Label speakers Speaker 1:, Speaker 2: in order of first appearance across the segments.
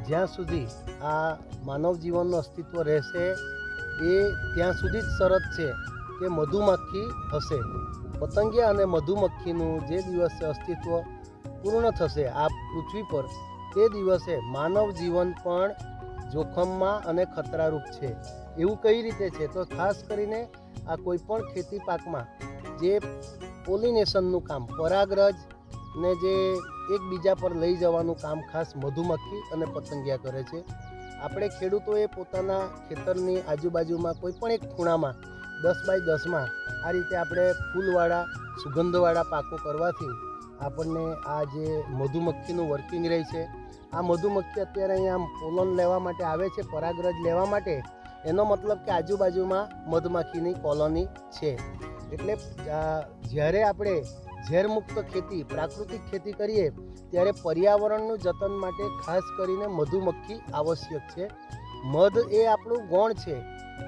Speaker 1: જ્યાં સુધી આ માનવ જીવનનું અસ્તિત્વ રહેશે એ ત્યાં સુધી જ શરત છે કે મધુમક્ખી હશે. પતંગિયા અને મધુમક્ખીનું જે દિવસે અસ્તિત્વ પૂર્ણ થશે આ પૃથ્વી પર, તે દિવસે માનવ જીવન પણ જોખમમાં અને ખતરારૂપ છે. એવું કઈ રીતે છે? તો ખાસ કરીને આ કોઈપણ ખેતી પાકમાં જે પોલિનેશનનું કામ, પરાગરજ ને જે એકબીજા પર લઈ જવાનું કામ ખાસ મધુમક્ખી અને પતંગિયા કરે છે. આપણે ખેડૂતોએ પોતાના ખેતરની આજુબાજુમાં કોઈપણ એક ખૂણામાં 10x10માં આ રીતે આપણે ફૂલવાળા સુગંધવાળા પાકો કરવાથી આપણને આ જે મધુમક્ખીનું વર્કિંગ રહે છે. આ મધુમક્ખી અત્યારે અહીંયા પોલન લેવા માટે આવે છે, પરાગરજ લેવા માટે. એનો મતલબ કે આજુબાજુમાં મધમાખીની કોલોની છે. એટલે જ્યારે આપણે ઝેરમુક્ત ખેતી, પ્રાકૃતિક ખેતી કરીએ ત્યારે પર્યાવરણનું જતન માટે ખાસ કરીને મધુમક્ખી આવશ્યક છે. મધ એ આપણું ગૌણ છે,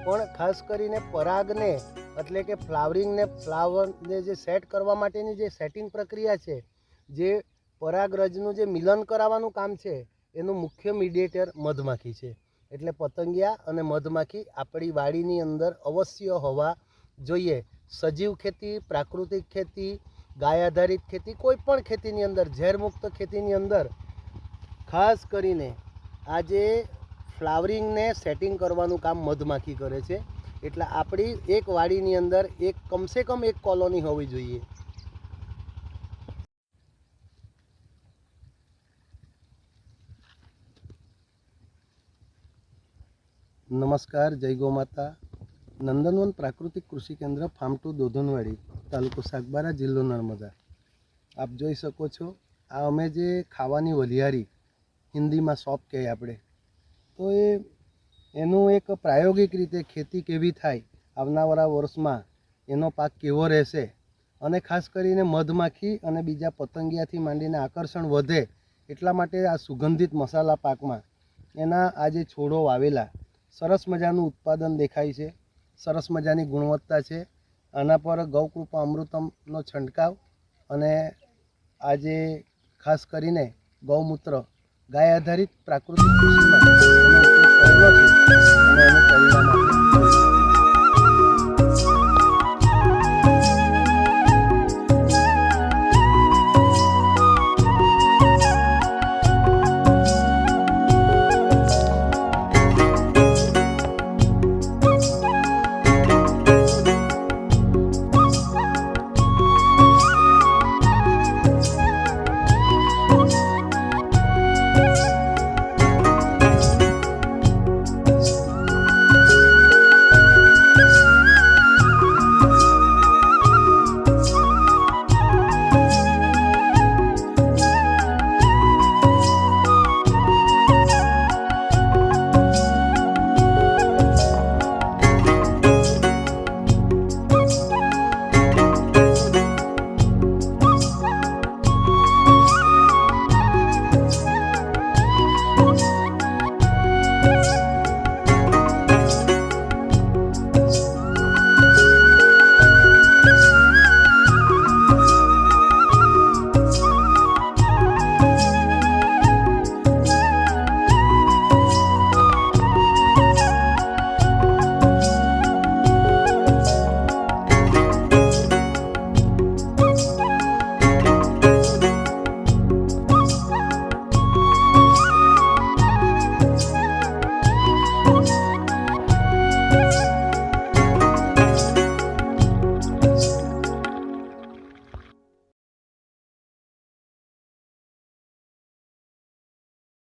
Speaker 1: પણ ખાસ કરીને પરાગને એટલે કે ફ્લાવરને જે સેટ કરવા માટેની જે સેટિંગ પ્રક્રિયા છે, જે પરાગરજનું જે મિલન કરાવવાનું કામ છે, એનું મુખ્ય મીડિયેટર મધમાખી છે. એટલે પતંગિયા અને મધમાખી આપણી વાડીની અંદર અવશ્ય હોવા જોઈએ. સજીવ ખેતી, પ્રાકૃતિક ખેતી, ગાય આધારિત ખેતી, કોઈ પણ ખેતીની અંદર, ઝેરમુક્ત ખેતીની અંદર ખાસ કરીને આ જે ફ્લાવરિંગને સેટિંગ કરવાનું કામ મધમાખી કરે છે. એટલે આપણી એક વાડીની અંદર કમસે કમ એક કોલોની હોવી જોઈએ. નમસ્કાર, જય ગૌ માતા. નંદનવન પ્રાકૃતિક કૃષિ કેન્દ્ર ફાર્મ 2 દોધનવાડી, તાલુકો સાગબારા, જિલ્લો નર્મદા. આપ જોઈ શકો છો, આ અમે જે ખાવાની વલિયારી, હિન્દીમાં સોપ કહીએ આપણે, તો એનું એક પ્રાયોગિક રીતે ખેતી કેવી થાય, આવનારા વર્ષમાં એનો પાક કેવો રહેશે, અને ખાસ કરીને મધમાખી અને બીજા પતંગિયાથી માંડીને આકર્ષણ વધે એટલા માટે આ સુગંધિત મસાલા પાકમાં એના આ જે છોડો વાવેલા, સરસ મજાનું ઉત્પાદન દેખાય છે, સરસ મજાની ગુણવત્તા છે. આના પર ગૌકૃપા અમૃતમનો છંટકાવ અને આજે ખાસ કરીને ગૌમૂત્ર, ગાય આધારિત પ્રાકૃતિક કૃષિમાં એનો ઉપયોગ કરેલો છે અને એનું પરિણામ